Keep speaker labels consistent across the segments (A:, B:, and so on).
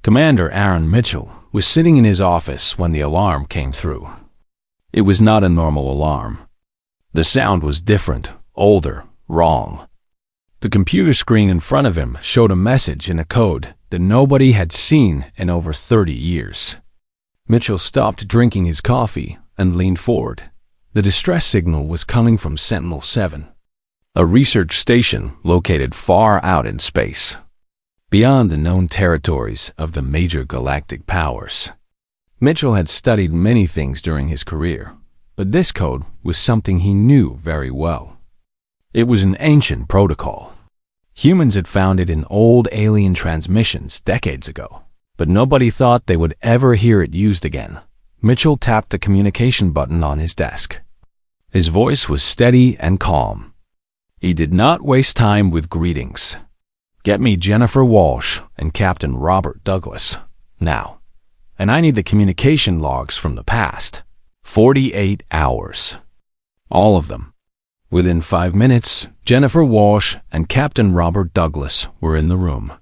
A: Commander Aaron Mitchell was sitting in his office when the alarm came through. It was not a normal alarm. The sound was different, older, wrong. The computer screen in front of him showed a message in a code that nobody had seen in over 30 years. Mitchell stopped drinking his coffee and leaned forward. The distress signal was coming from Sentinel-7, a research station located far out in space, beyond the known territories of the major galactic powers. Mitchell had studied many things during his career, but this code was something he knew very well. It was an ancient protocol. Humans had found it in old alien transmissions decades ago, but nobody thought they would ever hear it used again. Mitchell tapped the communication button on his desk. His voice was steady and calm. He did not waste time with greetings. "Get me Jennifer Walsh and Captain Robert Douglas, now. And I need the communication logs from the past. 48 hours. All of them." Within 5 minutes, Jennifer Walsh and Captain Robert Douglas were in the room.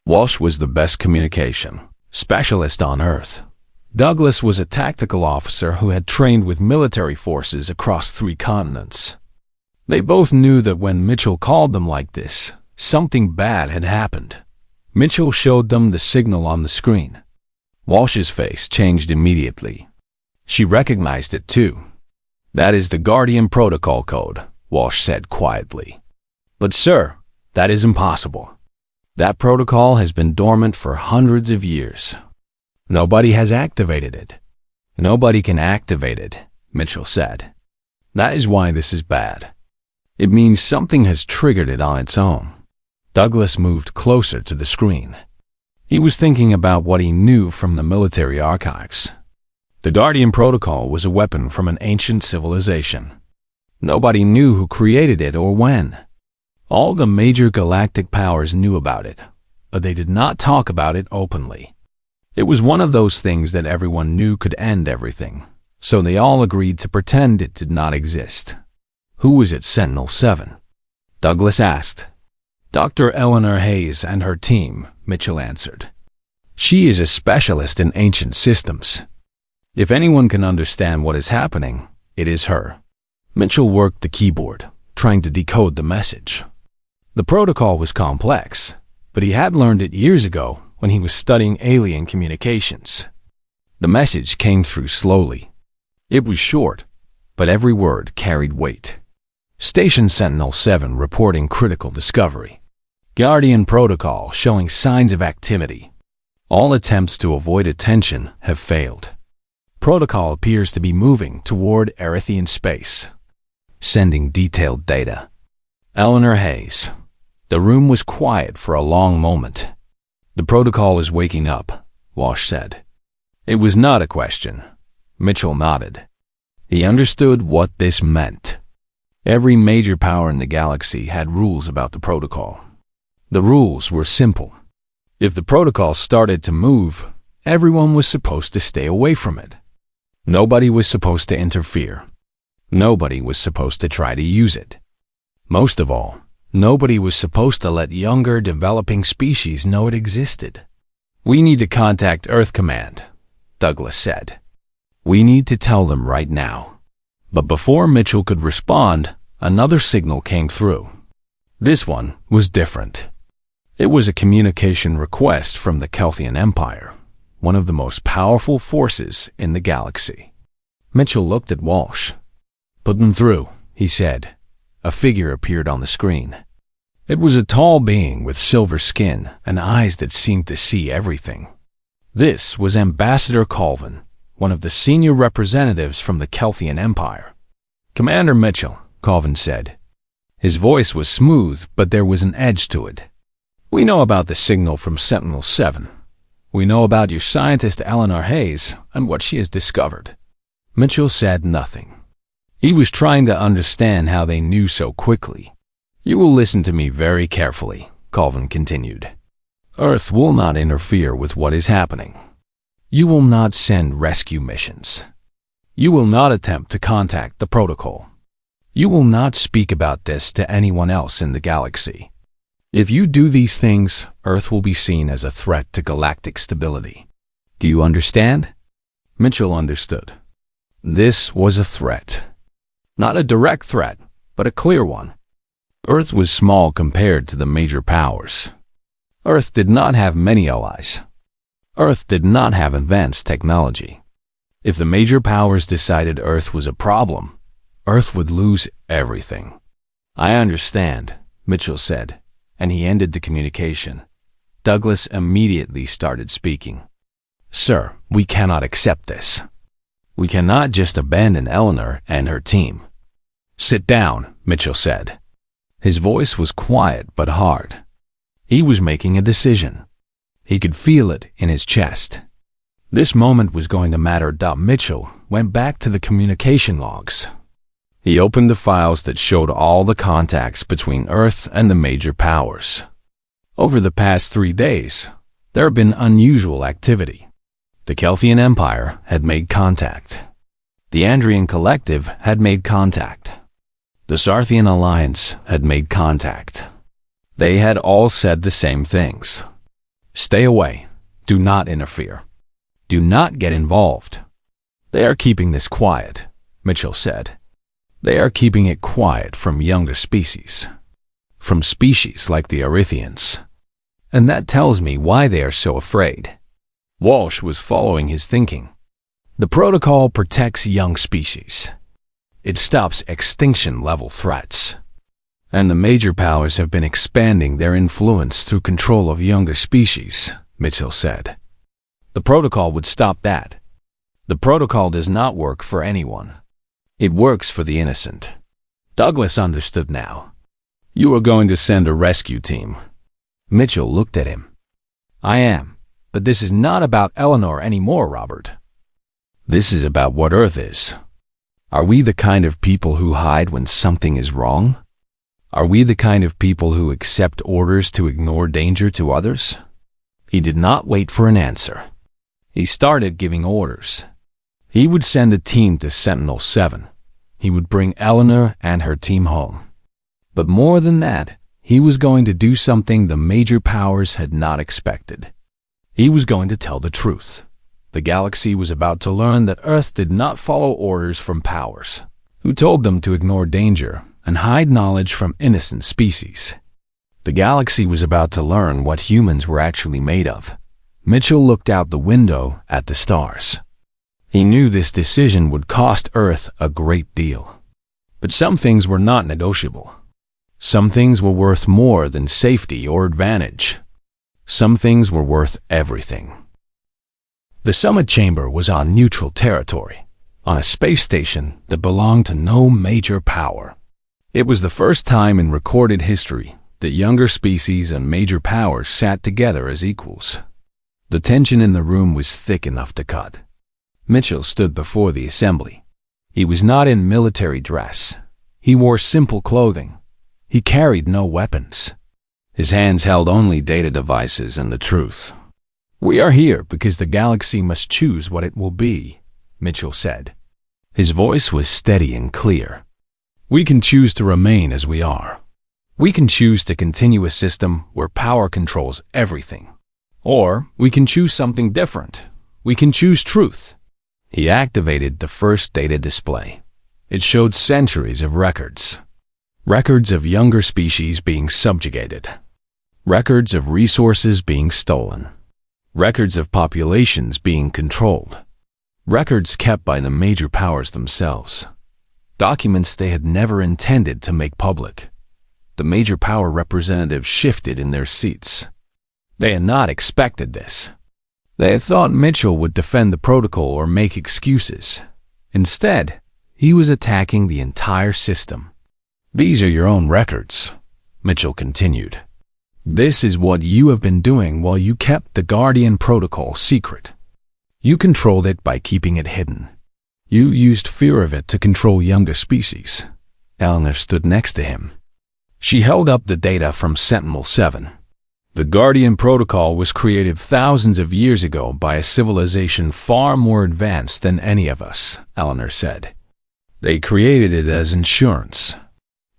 A: Walsh was the best communication specialist on Earth. Douglas was a tactical officer who had trained with military forces across 3 continents. They both knew that when Mitchell called them like this, something bad had happened. Mitchell showed them the signal on the screen. Walsh's face changed immediately. She recognized it too. "That is the Guardian Protocol code," Walsh said quietly. "But sir, that is impossible. That protocol has been dormant for hundreds of years. Nobody has activated it." "Nobody can activate it," Mitchell said. "That is why this is bad. It means something has triggered it on its own." Douglas moved closer to the screen. He was thinking about what he knew from the military archives. The Guardian Protocol was a weapon from an ancient civilization. Nobody knew who created it or when. All the major galactic powers knew about it, but they did not talk about it openly. It was one of those things that everyone knew could end everything, so they all agreed to pretend it did not exist. "Who was at Sentinel-7?" Douglas asked. "Dr. Eleanor Hayes and her team," Mitchell answered. "She is a specialist in ancient systems. If anyone can understand what is happening, it is her." Mitchell worked the keyboard, trying to decode the message. The protocol was complex, but he had learned it years ago when he was studying alien communications. The message came through slowly. It was short, but every word carried weight. "Station Sentinel-7 reporting critical discovery. Guardian Protocol showing signs of activity. All attempts to avoid attention have failed. Protocol appears to be moving toward Earthian space. Sending detailed data. Eleanor Hayes." The room was quiet for a long moment. "The protocol is waking up," Walsh said. It was not a question. Mitchell nodded. He understood what this meant. Every major power in the galaxy had rules about the protocol. The rules were simple. If the protocol started to move, everyone was supposed to stay away from it. Nobody was supposed to interfere. Nobody was supposed to try to use it. Most of all, nobody was supposed to let younger, developing species know it existed. "We need to contact Earth Command," Douglas said. "We need to tell them right now." But before Mitchell could respond, another signal came through. This one was different. It was a communication request from the Kelthian Empire, one of the most powerful forces in the galaxy. Mitchell looked at Walsh. "Put them through," he said. A figure appeared on the screen. It was a tall being with silver skin and eyes that seemed to see everything. This was Ambassador Colvin, one of the senior representatives from the Kelthian Empire. "Commander Mitchell," Colvin said. His voice was smooth, but there was an edge to it. "We know about the signal from Sentinel-7. We know about your scientist Eleanor Hayes and what she has discovered." Mitchell said nothing. He was trying to understand how they knew so quickly. "You will listen to me very carefully," Colvin continued. "Earth will not interfere with what is happening. You will not send rescue missions. You will not attempt to contact the protocol. You will not speak about this to anyone else in the galaxy. If you do these things, Earth will be seen as a threat to galactic stability. Do you understand? Mitchell understood. This was a threat. Not a direct threat, but a clear one. Earth was small compared to the major powers. Earth did not have many allies. Earth did not have advanced technology. If the major powers decided Earth was a problem, Earth would lose everything. I understand, Mitchell said, and he ended the communication. Douglas immediately started speaking. Sir, we cannot accept this. We cannot just abandon Eleanor and her team. Sit down, Mitchell said. His voice was quiet but hard. He was making a decision. He could feel it in his chest. This moment was going to matter. Mitchell went back to the communication logs. He opened the files that showed all the contacts between Earth and the major powers. Over the past 3 days, there had been unusual activity. The Kelthian Empire had made contact. The Andrian Collective had made contact. The Sarthian Alliance had made contact. They had all said the same things. Stay away. Do not interfere. Do not get involved. They are keeping this quiet, Mitchell said. They are keeping it quiet from younger species. From species like the Arithians. And that tells me why they are so afraid. Walsh was following his thinking. The protocol protects young species. It stops extinction-level threats. And the major powers have been expanding their influence through control of younger species, Mitchell said. The protocol would stop that. The protocol does not work for anyone. It works for the innocent. Douglas understood now. You are going to send a rescue team. Mitchell looked at him. I am, but this is not about Eleanor anymore, Robert. This is about what Earth is. Are we the kind of people who hide when something is wrong? Are we the kind of people who accept orders to ignore danger to others? He did not wait for an answer. He started giving orders. He would send a team to Sentinel-7. He would bring Eleanor and her team home. But more than that, he was going to do something the major powers had not expected. He was going to tell the truth. The galaxy was about to learn that Earth did not follow orders from powers, who told them to ignore danger and hide knowledge from innocent species. The galaxy was about to learn what humans were actually made of. Mitchell looked out the window at the stars. He knew this decision would cost Earth a great deal. But some things were not negotiable. Some things were worth more than safety or advantage. Some things were worth everything. The summit chamber was on neutral territory, on a space station that belonged to no major power. It was the first time in recorded history that younger species and major powers sat together as equals. The tension in the room was thick enough to cut. Mitchell stood before the assembly. He was not in military dress. He wore simple clothing. He carried no weapons. His hands held only data devices and the truth. We are here because the galaxy must choose what it will be, Mitchell said. His voice was steady and clear. We can choose to remain as we are. We can choose to continue a system where power controls everything. Or we can choose something different. We can choose truth. He activated the first data display. It showed centuries of records. Records of younger species being subjugated. Records of resources being stolen. Records of populations being controlled. Records kept by the major powers themselves. Documents they had never intended to make public. The major power representatives shifted in their seats. They had not expected this. They had thought Mitchell would defend the protocol or make excuses. Instead, he was attacking the entire system. These are your own records, Mitchell continued. This is what you have been doing while you kept the Guardian Protocol secret. You controlled it by keeping it hidden. You used fear of it to control younger species. Eleanor stood next to him. She held up the data from Sentinel-7. The Guardian Protocol was created thousands of years ago by a civilization far more advanced than any of us, Eleanor said. They created it as insurance.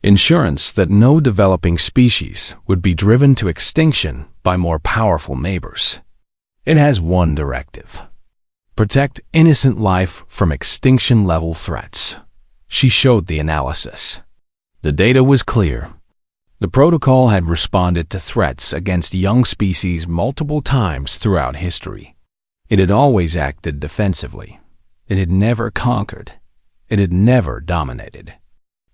A: Insurance that no developing species would be driven to extinction by more powerful neighbors. It has one directive: protect innocent life from extinction-level threats. She showed the analysis. The data was clear. The protocol had responded to threats against young species multiple times throughout history. It had always acted defensively. It had never conquered. It had never dominated.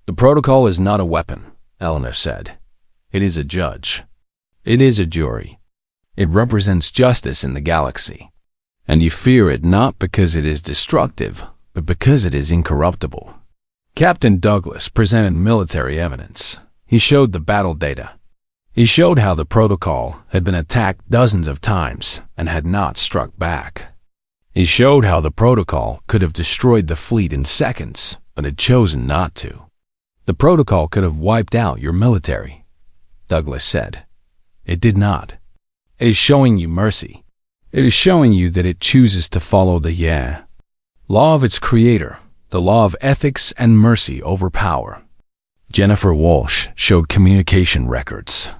A: The protocol is not a weapon, Eleanor said. It is a judge. It is a jury. It represents justice in the galaxy. And you fear it not because it is destructive, but because it is incorruptible. Captain Douglas presented military evidence. He showed the battle data. He showed how the protocol had been attacked dozens of times and had not struck back. He showed how the protocol could have destroyed the fleet in seconds, but had chosen not to. The protocol could have wiped out your military, Douglas said. It did not. It is showing you mercy. It is showing you that it chooses to follow the law of its creator, the law of ethics and mercy over power. Jennifer Walsh showed communication records.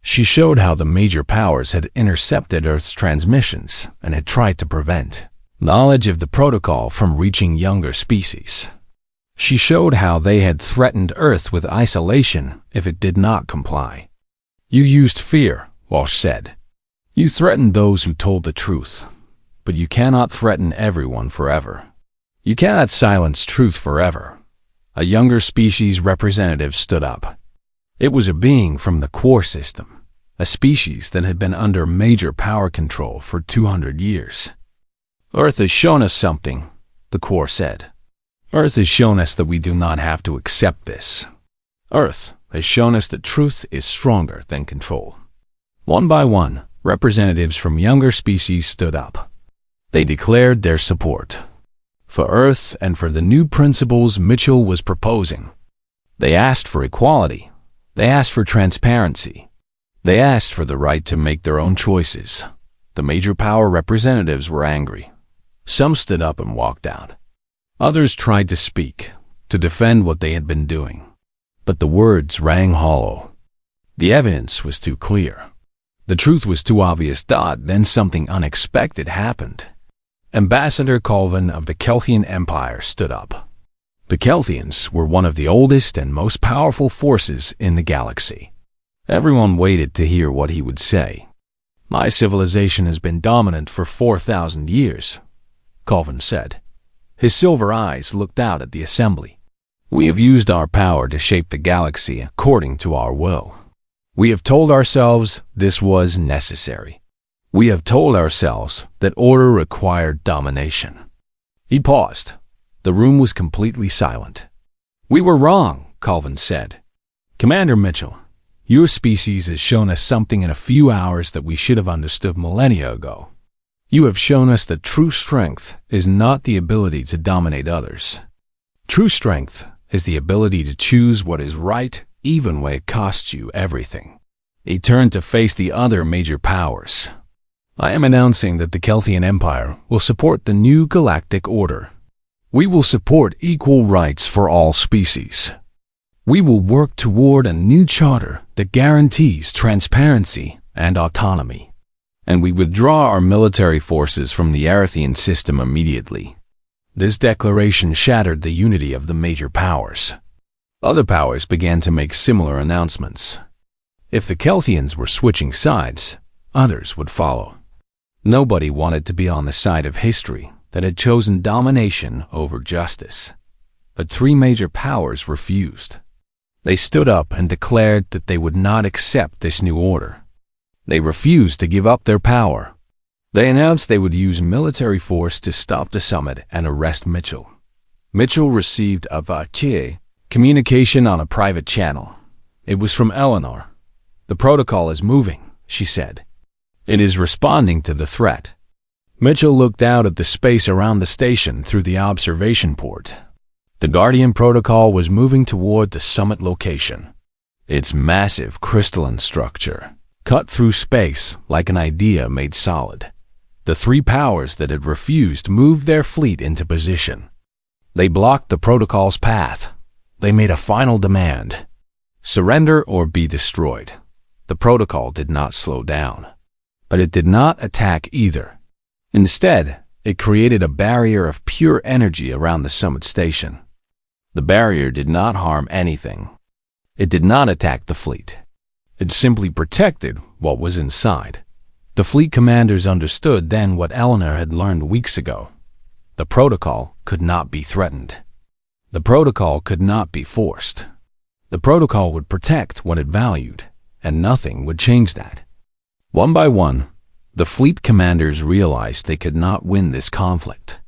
A: She showed how the major powers had intercepted Earth's transmissions and had tried to prevent knowledge of the protocol from reaching younger species. She showed how they had threatened Earth with isolation if it did not comply. You used fear, Walsh said. You threatened those who told the truth, but you cannot threaten everyone forever. You cannot silence truth forever. A younger species representative stood up. It was a being from the core system, a species that had been under major power control for 200 years. Earth has shown us something, the core said. Earth has shown us that we do not have to accept this. Earth has shown us that truth is stronger than control. One by one, representatives from younger species stood up. They declared their support for Earth and for the new principles Mitchell was proposing. They asked for equality. They asked for transparency. They asked for the right to make their own choices. The major power representatives were angry. Some stood up and walked out. Others tried to speak, to defend what they had been doing. But the words rang hollow. The evidence was too clear. The truth was too obvious. Then something unexpected happened. Ambassador Colvin of the Kelthian Empire stood up. The Kelthians were one of the oldest and most powerful forces in the galaxy. Everyone waited to hear what he would say. My civilization has been dominant for 4,000 years, Colvin said. His silver eyes looked out at the assembly. We have used our power to shape the galaxy according to our will. We have told ourselves this was necessary. We have told ourselves that order required domination. He paused. The room was completely silent. We were wrong, Colvin said. Commander Mitchell, your species has shown us something in a few hours that we should have understood millennia ago. You have shown us that true strength is not the ability to dominate others. True strength is the ability to choose what is right even when it costs you everything. He turned to face the other major powers. I am announcing that the Kelthian Empire will support the new galactic order. We will support equal rights for all species. We will work toward a new charter that guarantees transparency and autonomy. And we withdraw our military forces from the Arathian system immediately. This declaration shattered the unity of the major powers. Other powers began to make similar announcements. If the Kelthians were switching sides, others would follow. Nobody wanted to be on the side of history that had chosen domination over justice. But three major powers refused. They stood up and declared that they would not accept this new order. They refused to give up their power. They announced they would use military force to stop the summit and arrest Mitchell. Mitchell received a vache communication on a private channel. It was from Eleanor. The protocol is moving, she said. It is responding to the threat. Mitchell looked out at the space around the station through the observation port. The Guardian protocol was moving toward the summit location. Its massive crystalline structure cut through space like an idea made solid. The three powers that had refused moved their fleet into position. They blocked the protocol's path. They made a final demand. Surrender or be destroyed. The protocol did not slow down, but it did not attack either. Instead, it created a barrier of pure energy around the summit station. The barrier did not harm anything. It did not attack the fleet. It simply protected what was inside. The fleet commanders understood then what Eleanor had learned weeks ago. The protocol could not be threatened. The protocol could not be forced. The protocol would protect what it valued, and nothing would change that. One by one, the fleet commanders realized they could not win this conflict.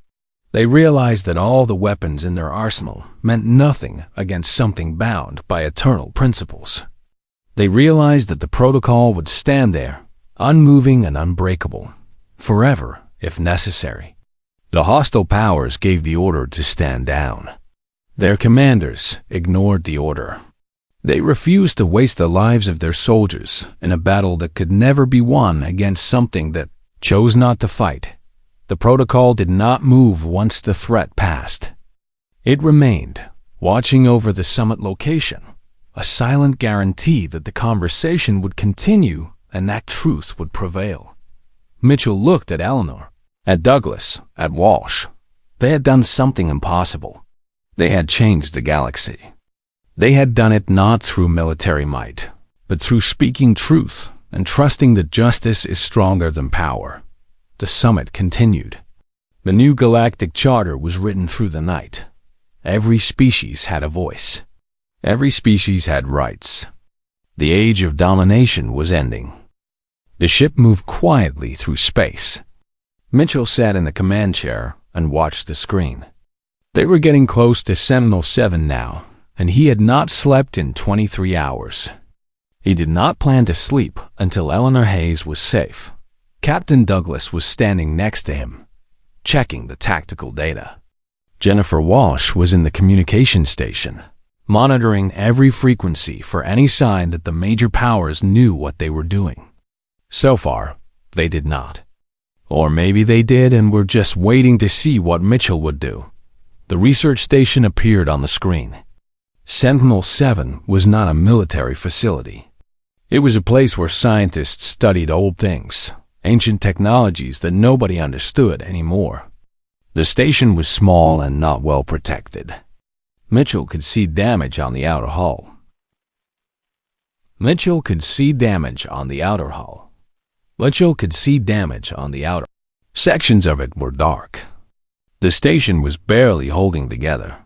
A: They realized that all the weapons in their arsenal meant nothing against something bound by eternal principles. They realized that the protocol would stand there, unmoving and unbreakable, forever if necessary. The hostile powers gave the order to stand down. Their commanders ignored the order. They refused to waste the lives of their soldiers in a battle that could never be won against something that chose not to fight. The protocol did not move once the threat passed. It remained, watching over the summit location, a silent guarantee that the conversation would continue and that truth would prevail. Mitchell looked at Eleanor, at Douglas, at Walsh. They had done something impossible. They had changed the galaxy. They had done it not through military might, but through speaking truth and trusting that justice is stronger than power. The summit continued. The new galactic charter was written through the night. Every species had a voice. Every species had rights. The age of domination was ending. The ship moved quietly through space. Mitchell sat in the command chair and watched the screen. They were getting close to Sentinel-7 now, and he had not slept in 23 hours. He did not plan to sleep until Eleanor Hayes was safe. Captain Douglas was standing next to him, checking the tactical data. Jennifer Walsh was in the communication station, monitoring every frequency for any sign that the major powers knew what they were doing. So far, they did not. Or maybe they did and were just waiting to see what Mitchell would do. The research station appeared on the screen. Sentinel-7 was not a military facility. It was a place where scientists studied old things, ancient technologies that nobody understood anymore. The station was small and not well protected. Mitchell could see damage on the outer hull. Mitchell could see damage on the outer hull. Mitchell could see damage on the outer. Sections of it were dark. The station was barely holding together.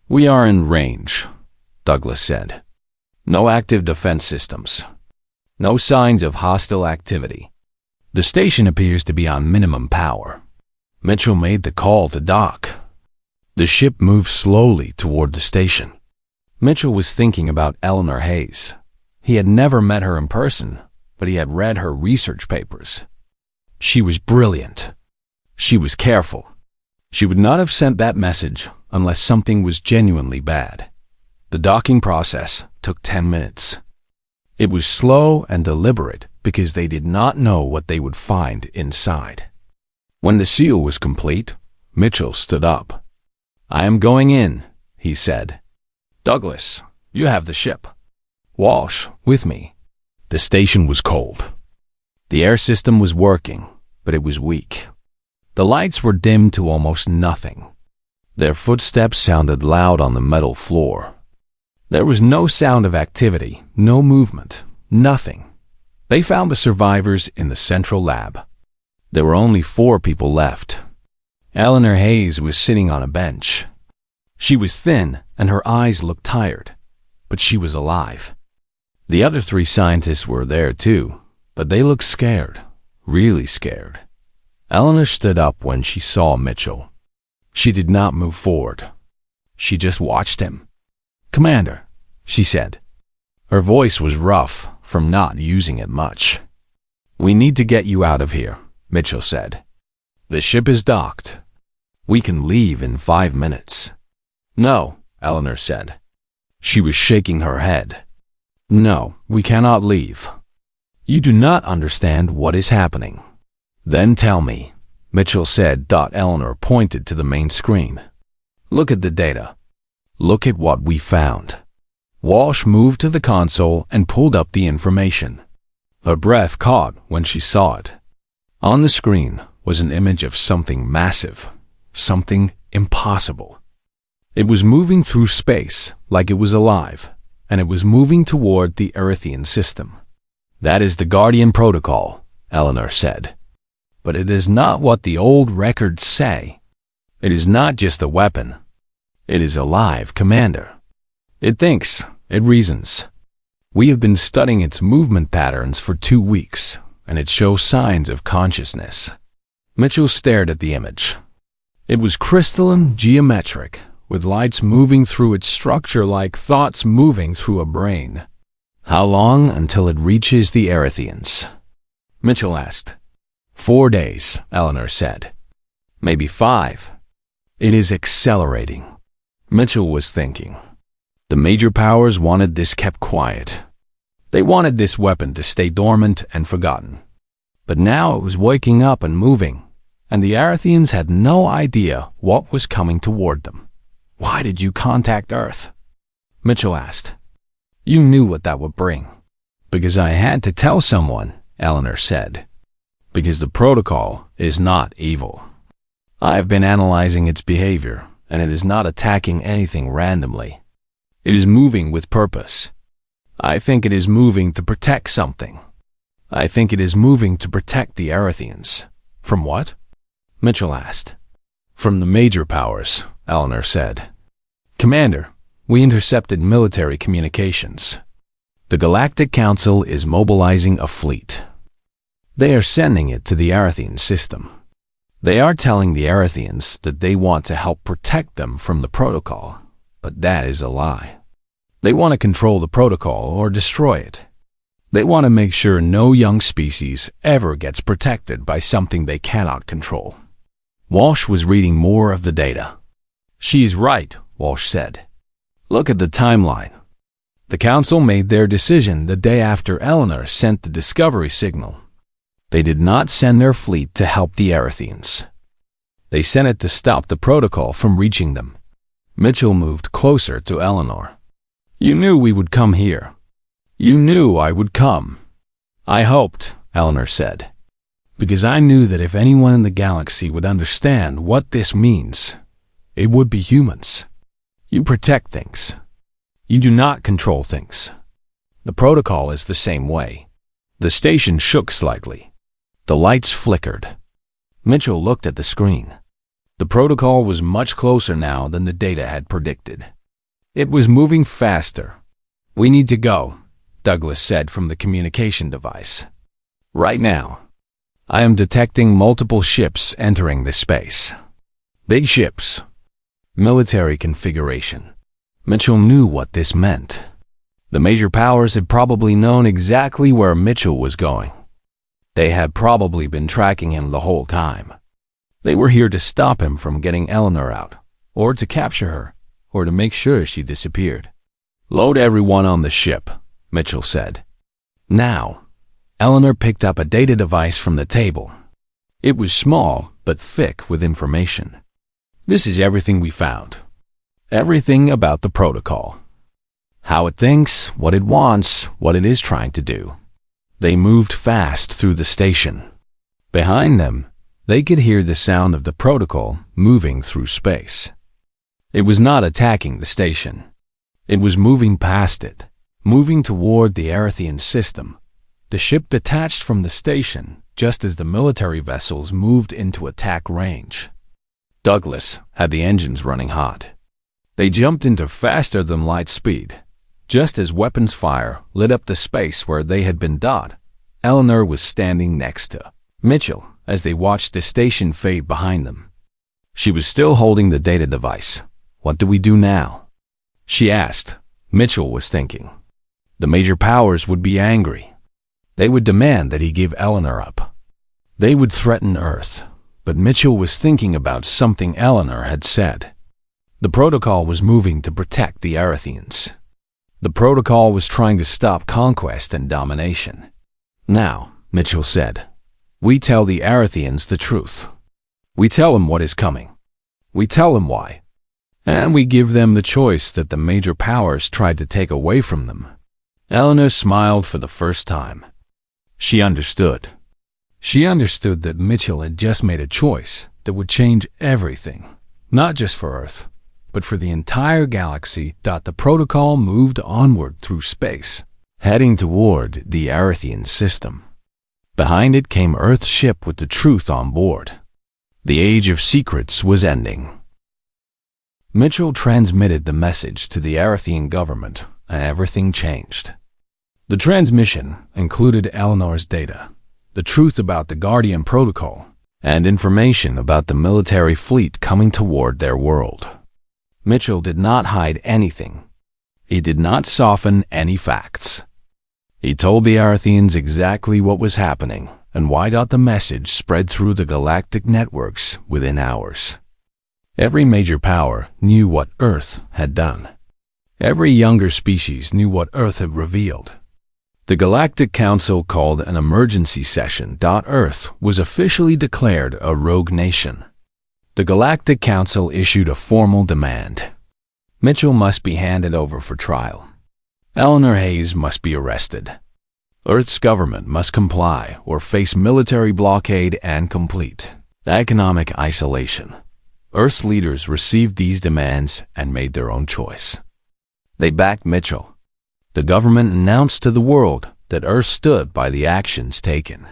A: "We are in range," Douglas said. "No active defense systems. No signs of hostile activity. The station appears to be on minimum power." Mitchell made the call to dock. The ship moved slowly toward the station. Mitchell was thinking about Eleanor Hayes. He had never met her in person, but he had read her research papers. She was brilliant. She was careful. She would not have sent that message unless something was genuinely bad. The docking process took 10 minutes. It was slow and deliberate because they did not know what they would find inside. When the seal was complete, Mitchell stood up. "I am going in," he said. "Douglas, you have the ship. Walsh, with me." The station was cold. The air system was working, but it was weak. The lights were dimmed to almost nothing. Their footsteps sounded loud on the metal floor. There was no sound of activity, no movement, nothing. They found the survivors in the central lab. There were only 4 people left. Eleanor Hayes was sitting on a bench. She was thin and her eyes looked tired, but she was alive. The other 3 scientists were there too, but they looked scared, really scared. Eleanor stood up when she saw Mitchell. She did not move forward. She just watched him. "Commander," she said. Her voice was rough from not using it much. "We need to get you out of here," Mitchell said. "The ship is docked. We can leave in 5 minutes." "No," Eleanor said. She was shaking her head. "No, we cannot leave. You do not understand what is happening." "Then tell me," Mitchell said. Eleanor pointed to the main screen. "Look at the data. Look at what we found." Walsh moved to the console and pulled up the information. Her breath caught when she saw it. On the screen was an image of something massive, something impossible. It was moving through space like it was alive, and it was moving toward the Earthian system. "That is the Guardian Protocol," Eleanor said. "But it is not what the old records say. It is not just a weapon. It is alive, Commander. It thinks, it reasons. We have been studying its movement patterns for 2 weeks, and it shows signs of consciousness." Mitchell stared at the image. It was crystalline, geometric, with lights moving through its structure like thoughts moving through a brain. "How long until it reaches the Earthians?" Mitchell asked. 4 days, Eleanor said. "Maybe 5. It is accelerating." Mitchell was thinking. The major powers wanted this kept quiet. They wanted this weapon to stay dormant and forgotten. But now it was waking up and moving, and the Earthians had no idea what was coming toward them. "Why did you contact Earth?" Mitchell asked. "You knew what that would bring." "Because I had to tell someone," Eleanor said. "Because the protocol is not evil. I have been analyzing its behavior, and it is not attacking anything randomly. It is moving with purpose. I think it is moving to protect something. I think it is moving to protect the Earthians." "From what?" Mitchell asked. "From the major powers," Eleanor said. "Commander, we intercepted military communications. The Galactic Council is mobilizing a fleet. They are sending it to the Earthian system. They are telling the Earthians that they want to help protect them from the protocol, but that is a lie. They want to control the protocol or destroy it. They want to make sure no young species ever gets protected by something they cannot control." Walsh was reading more of the data. "She is right," Walsh said. "Look at the timeline. The Council made their decision the day after Eleanor sent the discovery signal. They did not send their fleet to help the Earthians. They sent it to stop the protocol from reaching them." Mitchell moved closer to Eleanor. "You knew we would come here. You knew I would come." "I hoped," Eleanor said, "because I knew that if anyone in the galaxy would understand what this means, it would be humans. You protect things. You do not control things. The protocol is the same way." The station shook slightly. The lights flickered. Mitchell looked at the screen. The protocol was much closer now than the data had predicted. It was moving faster. "We need to go," Douglas said from the communication device. "Right now. I am detecting multiple ships entering the space. Big ships. Military configuration." Mitchell knew what this meant. The major powers had probably known exactly where Mitchell was going. They had probably been tracking him the whole time. They were here to stop him from getting Eleanor out, or to capture her, or to make sure she disappeared. "Load everyone on the ship," Mitchell said. Now, Eleanor picked up a data device from the table. It was small, but thick with information. "This is everything we found. Everything about the protocol. How it thinks, what it wants, what it is trying to do." They moved fast through the station. Behind them, they could hear the sound of the protocol moving through space. It was not attacking the station. It was moving past it, moving toward the Earthian system. The ship detached from the station just as the military vessels moved into attack range. Douglas had the engines running hot. They jumped into faster than light speed. Just as weapons fire lit up the space where they had been dot, Eleanor was standing next to Mitchell as they watched the station fade behind them. She was still holding the data device. "What do we do now?" she asked. Mitchell was thinking. The major powers would be angry. They would demand that he give Eleanor up. They would threaten Earth, but Mitchell was thinking about something Eleanor had said. The protocol was moving to protect the Earthians. The protocol was trying to stop conquest and domination. "Now," Mitchell said, "we tell the Earthians the truth. We tell them what is coming. We tell them why. And we give them the choice that the major powers tried to take away from them. Eleanor smiled for the first time. She understood. She understood that Mitchell had just made a choice that would change everything, not just for Earth, but for the entire galaxy. The protocol moved onward through space, heading toward the Arethian system. Behind it came Earth's ship with the truth on board. The Age of Secrets was ending. Mitchell transmitted the message to the Arethian government, and everything changed. The transmission included Eleanor's data, the truth about the Guardian Protocol, and information about the military fleet coming toward their world. Mitchell did not hide anything. He did not soften any facts. He told the Arethians exactly what was happening and why. The message spread through the galactic networks within hours. Every major power knew what Earth had done. Every younger species knew what Earth had revealed. The Galactic Council called an emergency session. Earth was officially declared a rogue nation. The Galactic Council issued a formal demand. Mitchell must be handed over for trial. Eleanor Hayes must be arrested. Earth's government must comply or face military blockade and complete economic isolation. Earth's leaders received these demands and made their own choice. They backed Mitchell. The government announced to the world that Earth stood by the actions taken.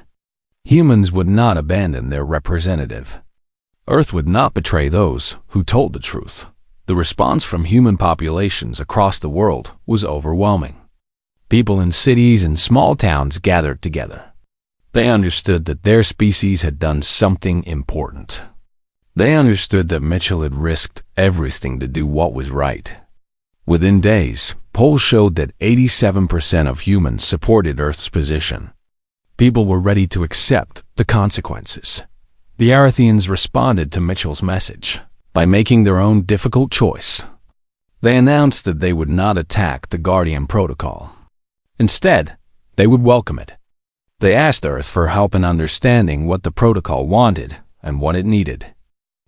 A: Humans would not abandon their representative. Earth would not betray those who told the truth. The response from human populations across the world was overwhelming. People in cities and small towns gathered together. They understood that their species had done something important. They understood that Mitchell had risked everything to do what was right. Within days, polls showed that 87% of humans supported Earth's position. People were ready to accept the consequences. The Arethians responded to Mitchell's message by making their own difficult choice. They announced that they would not attack the Guardian Protocol. Instead, they would welcome it. They asked Earth for help in understanding what the protocol wanted and what it needed.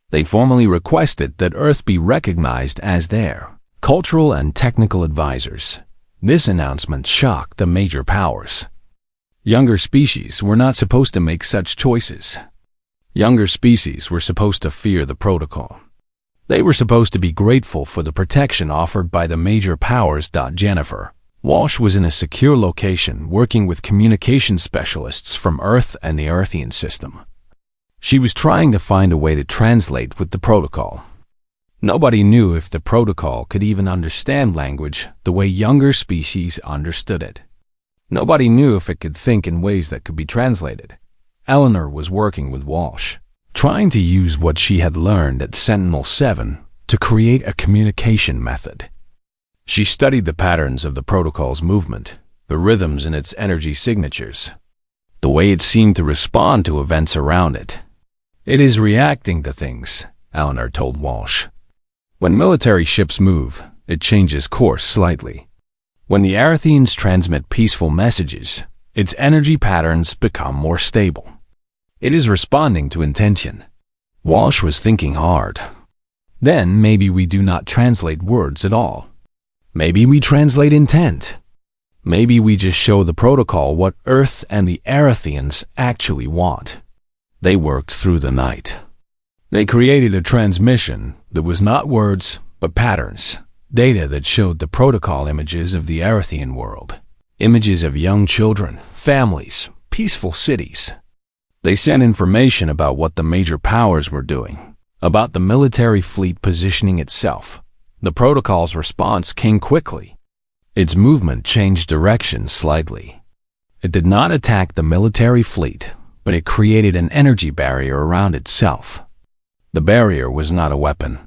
A: They formally requested that Earth be recognized as their cultural and technical advisors. This announcement shocked the major powers. Younger species were not supposed to make such choices. Younger species were supposed to fear the protocol. They were supposed to be grateful for the protection offered by the major powers. Jennifer Walsh was in a secure location working with communication specialists from Earth and the Arethian system. She was trying to find a way to translate with the protocol. Nobody knew if the protocol could even understand language the way younger species understood it. Nobody knew if it could think in ways that could be translated. Eleanor was working with Walsh, trying to use what she had learned at Sentinel-7 to create a communication method. She studied the patterns of the protocol's movement, the rhythms in its energy signatures, the way it seemed to respond to events around it. "It is reacting to things," Eleanor told Walsh. "When military ships move, it changes course slightly. When the Arethians transmit peaceful messages, its energy patterns become more stable. It is responding to intention." Walsh was thinking hard. "Then maybe we do not translate words at all. Maybe we translate intent. Maybe we just show the protocol what Earth and the Arethians actually want." They worked through the night. They created a transmission that was not words, but patterns, data that showed the protocol images of the Arethian world, images of young children, families, peaceful cities. They sent information about what the major powers were doing, about the military fleet positioning itself. The protocol's response came quickly. Its movement changed direction slightly. It did not attack the military fleet, but it created an energy barrier around itself. The barrier was not a weapon.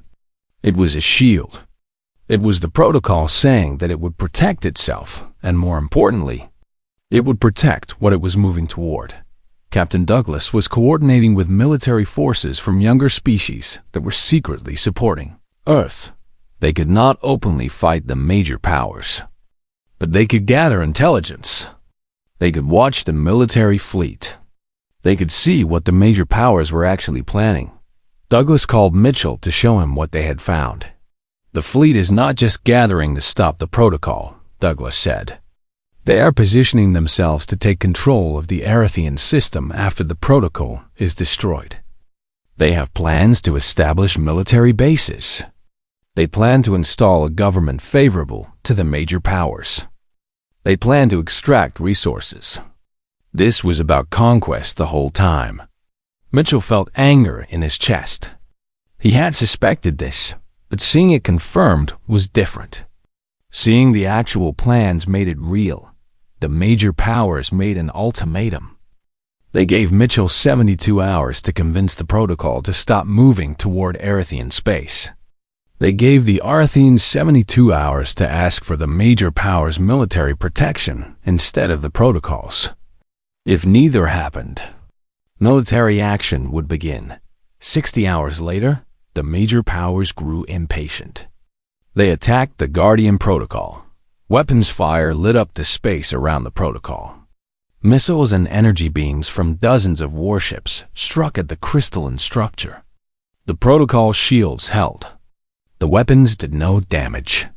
A: It was a shield. It was the protocol saying that it would protect itself, and more importantly, it would protect what it was moving toward. Captain Douglas was coordinating with military forces from younger species that were secretly supporting Earth. They could not openly fight the major powers, but they could gather intelligence. They could watch the military fleet. They could see what the major powers were actually planning. Douglas called Mitchell to show him what they had found. The fleet is not just gathering to stop the protocol, Douglas said. They are positioning themselves to take control of the Arathian system after the protocol is destroyed. They have plans to establish military bases. They plan to install a government favorable to the major powers. They plan to extract resources. This was about conquest the whole time. Mitchell felt anger in his chest. He had suspected this, but seeing it confirmed was different. Seeing the actual plans made it real. The major powers made an ultimatum. They gave Mitchell 72 hours to convince the protocol to stop moving toward Arathian space. They gave the Arathians 72 hours to ask for the major powers' military protection instead of the protocols. If neither happened, military action would begin. 60 hours later, the major powers grew impatient. They attacked the Guardian Protocol. Weapons fire lit up the space around the protocol. Missiles and energy beams from dozens of warships struck at the crystalline structure. The protocol shields held. The weapons did no damage.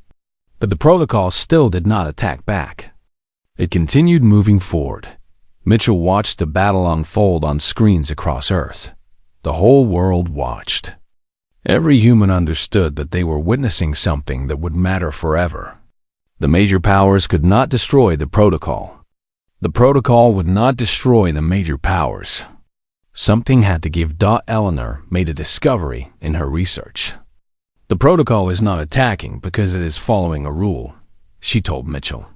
A: But the protocol still did not attack back. It continued moving forward. Mitchell watched the battle unfold on screens across Earth. The whole world watched. Every human understood that they were witnessing something that would matter forever. The major powers could not destroy the protocol. The protocol would not destroy the major powers. Something had to give. Eleanor made a discovery in her research. The protocol is not attacking because it is following a rule, she told Mitchell.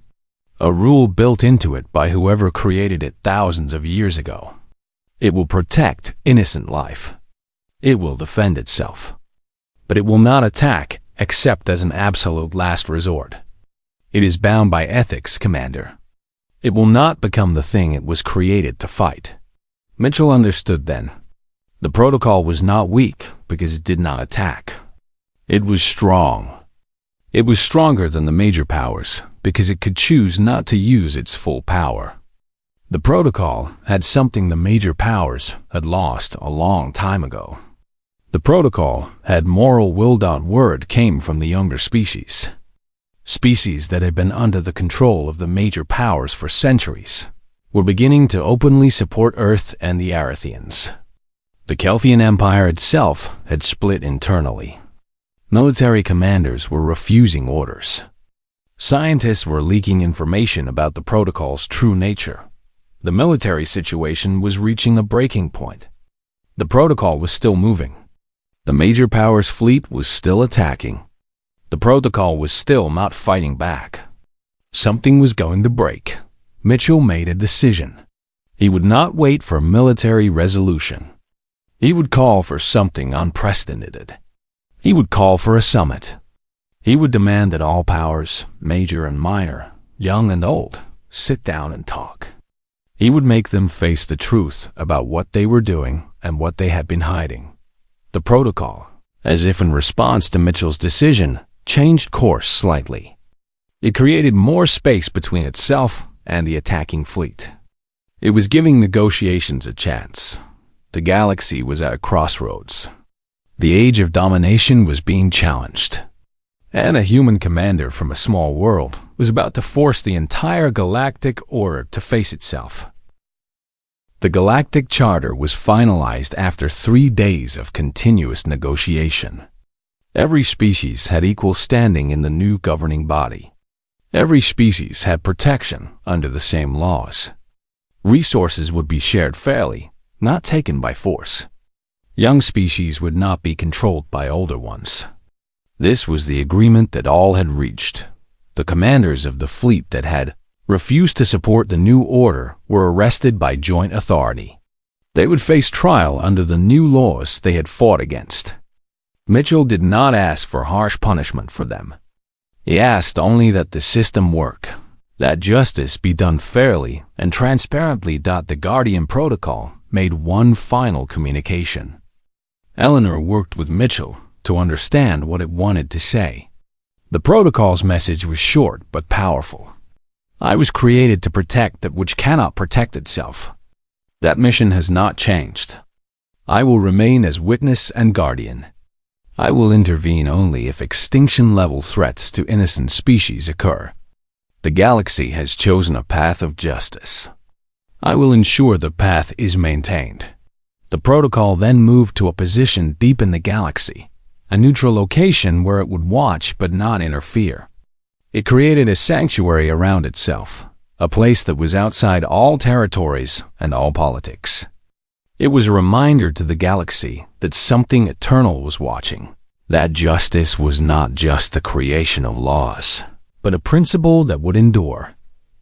A: A rule built into it by whoever created it thousands of years ago. It will protect innocent life. It will defend itself. But it will not attack except as an absolute last resort. It is bound by ethics, Commander. It will not become the thing it was created to fight. Mitchell understood then. The protocol was not weak because it did not attack. It was strong. It was stronger than the major powers because it could choose not to use its full power. The protocol had something the major powers had lost a long time ago. The protocol had moral will. Word came from the younger species. Species that had been under the control of the major powers for centuries were beginning to openly support Earth and the Arathians. The Kelthian Empire itself had split internally. Military commanders were refusing orders. Scientists were leaking information about the protocol's true nature. The military situation was reaching a breaking point. The protocol was still moving. The major powers' fleet was still attacking. The protocol was still not fighting back. Something was going to break. Mitchell made a decision. He would not wait for military resolution. He would call for something unprecedented. He would call for a summit. He would demand that all powers, major and minor, young and old, sit down and talk. He would make them face the truth about what they were doing and what they had been hiding. The protocol, as if in response to Mitchell's decision, changed course slightly. It created more space between itself and the attacking fleet. It was giving negotiations a chance. The galaxy was at a crossroads. The age of domination was being challenged. And a human commander from a small world was about to force the entire galactic order to face itself. The Galactic Charter was finalized after 3 days of continuous negotiation. Every species had equal standing in the new governing body. Every species had protection under the same laws. Resources would be shared fairly, not taken by force. Young species would not be controlled by older ones. This was the agreement that all had reached. The commanders of the fleet that had refused to support the new order were arrested by joint authority. They would face trial under the new laws they had fought against. Mitchell did not ask for harsh punishment for them. He asked only that the system work, that justice be done fairly and transparently. The Guardian Protocol made one final communication. Eleanor worked with Mitchell to understand what it wanted to say. The protocol's message was short but powerful. I was created to protect that which cannot protect itself. That mission has not changed. I will remain as witness and guardian. I will intervene only if extinction-level threats to innocent species occur. The galaxy has chosen a path of justice. I will ensure the path is maintained. The protocol then moved to a position deep in the galaxy, a neutral location where it would watch but not interfere. It created a sanctuary around itself, a place that was outside all territories and all politics. It was a reminder to the galaxy that something eternal was watching, that justice was not just the creation of laws, but a principle that would endure.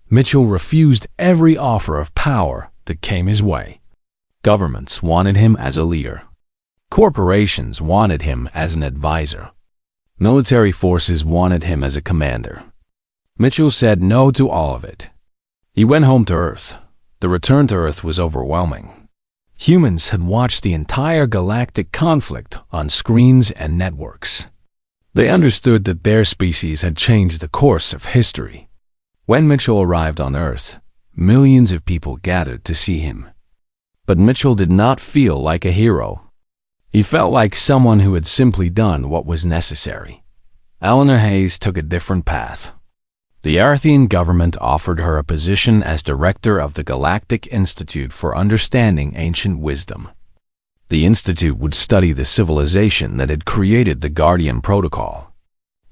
A: Mitchell refused every offer of power that came his way. Governments wanted him as a leader. Corporations wanted him as an advisor. Military forces wanted him as a commander. Mitchell said no to all of it. He went home to Earth. The return to Earth was overwhelming. Humans had watched the entire galactic conflict on screens and networks. They understood that their species had changed the course of history. When Mitchell arrived on Earth, millions of people gathered to see him. But Mitchell did not feel like a hero. He felt like someone who had simply done what was necessary. Eleanor Hayes took a different path. The Arathian government offered her a position as director of the Galactic Institute for Understanding Ancient Wisdom. The institute would study the civilization that had created the Guardian Protocol.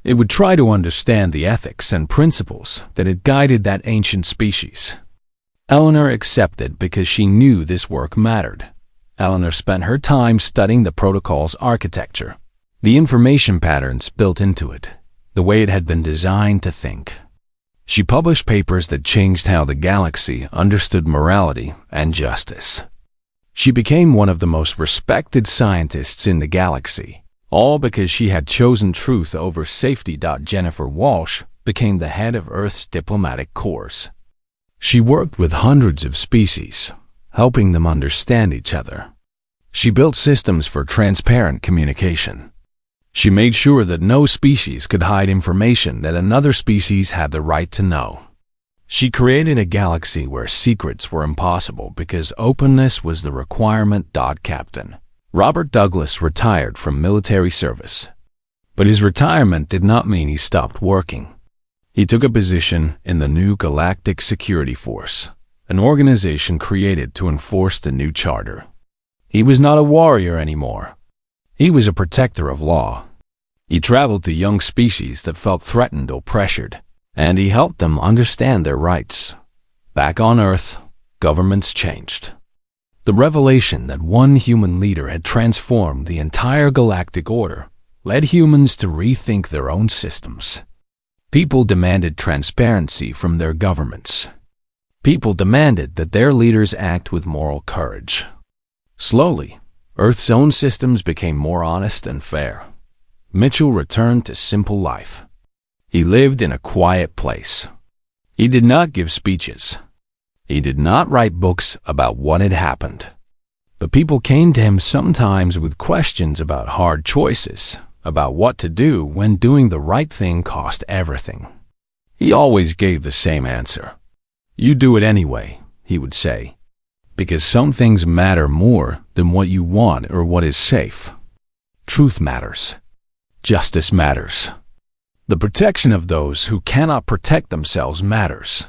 A: It would try to understand the ethics and principles that had guided that ancient species. Eleanor accepted because she knew this work mattered. Eleanor spent her time studying the protocol's architecture, the information patterns built into it, the way it had been designed to think. She published papers that changed how the galaxy understood morality and justice. She became one of the most respected scientists in the galaxy, all because she had chosen truth over safety. Jennifer Walsh became the head of Earth's diplomatic corps. She worked with hundreds of species, helping them understand each other. She built systems for transparent communication. She made sure that no species could hide information that another species had the right to know. She created a galaxy where secrets were impossible because openness was the requirement. Captain Robert Douglas retired from military service. But his retirement did not mean he stopped working. He took a position in the new Galactic Security Force, an organization created to enforce the new charter. He was not a warrior anymore. He was a protector of law. He traveled to young species that felt threatened or pressured, and he helped them understand their rights. Back on Earth, governments changed. The revelation that one human leader had transformed the entire galactic order led humans to rethink their own systems. People demanded transparency from their governments. People demanded that their leaders act with moral courage. Slowly, Earth's own systems became more honest and fair. Mitchell returned to simple life. He lived in a quiet place. He did not give speeches. He did not write books about what had happened. But people came to him sometimes with questions about hard choices, about what to do when doing the right thing cost everything. He always gave the same answer. "You do it anyway," he would say, "because some things matter more than what you want or what is safe. Truth matters. Justice matters. The protection of those who cannot protect themselves matters.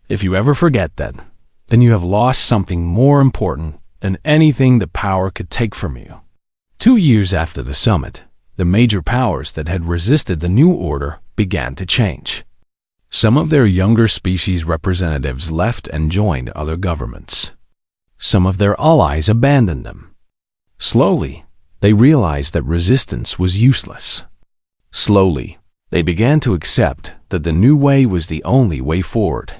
A: If you ever forget that, then you have lost something more important than anything the power could take from you." 2 years after the summit, the major powers that had resisted the new order began to change. Some of their younger species representatives left and joined other governments. Some of their allies abandoned them. Slowly, they realized that resistance was useless. Slowly, they began to accept that the new way was the only way forward.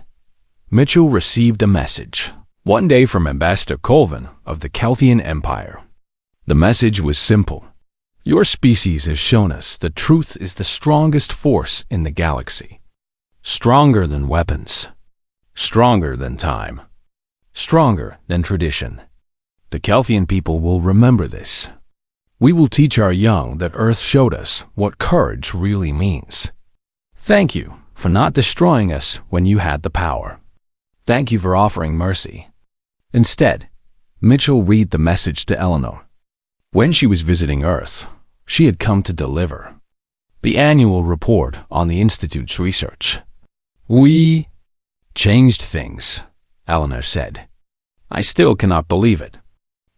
A: Mitchell received a message one day from Ambassador Colvin of the Kelthian Empire. The message was simple. "Your species has shown us that truth is the strongest force in the galaxy. Stronger than weapons. Stronger than time. Stronger than tradition. The Kelthian people will remember this. We will teach our young that Earth showed us what courage really means. Thank you for not destroying us when you had the power. Thank you for offering mercy." Instead, Mitchell read the message to Eleanor. When she was visiting Earth, she had come to deliver the annual report on the Institute's research. "We changed things," Eleanor said. "I still cannot believe it."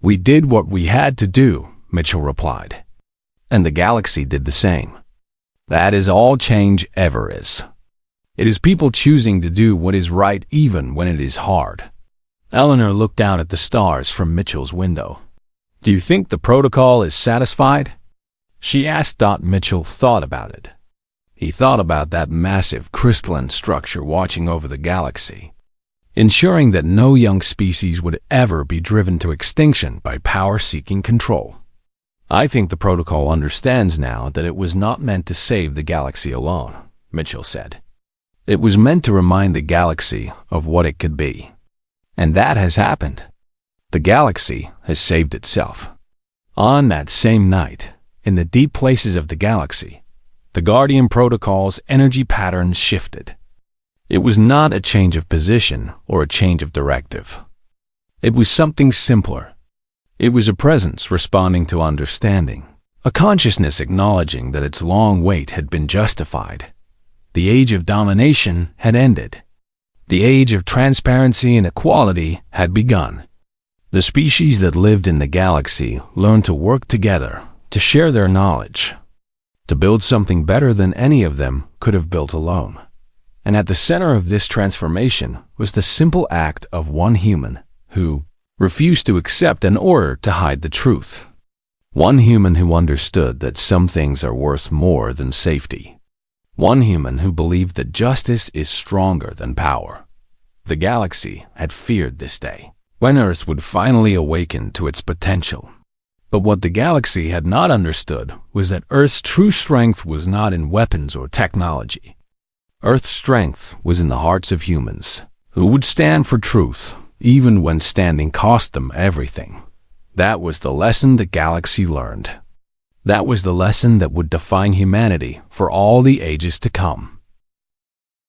A: "We did what we had to do," Mitchell replied. "And the galaxy did the same. That is all change ever is. It is people choosing to do what is right even when it is hard." Eleanor looked out at the stars from Mitchell's window. "Do you think the protocol is satisfied?" she asked. Mitchell thought about it. He thought about that massive crystalline structure watching over the galaxy, ensuring that no young species would ever be driven to extinction by power-seeking control. "I think the protocol understands now that it was not meant to save the galaxy alone," Mitchell said. "It was meant to remind the galaxy of what it could be. And that has happened. The galaxy has saved itself." On that same night, in the deep places of the galaxy, the Guardian Protocol's energy patterns shifted. It was not a change of position or a change of directive. It was something simpler. It was a presence responding to understanding, a consciousness acknowledging that its long wait had been justified. The age of domination had ended. The age of transparency and equality had begun. The species that lived in the galaxy learned to work together, to share their knowledge, to build something better than any of them could have built alone. And at the center of this transformation was the simple act of one human who refused to accept an order to hide the truth. One human who understood that some things are worth more than safety. One human who believed that justice is stronger than power. The galaxy had feared this day, when Earth would finally awaken to its potential. But what the galaxy had not understood was that Earth's true strength was not in weapons or technology. Earth's strength was in the hearts of humans, who would stand for truth, even when standing cost them everything. That was the lesson the galaxy learned. That was the lesson that would define humanity for all the ages to come.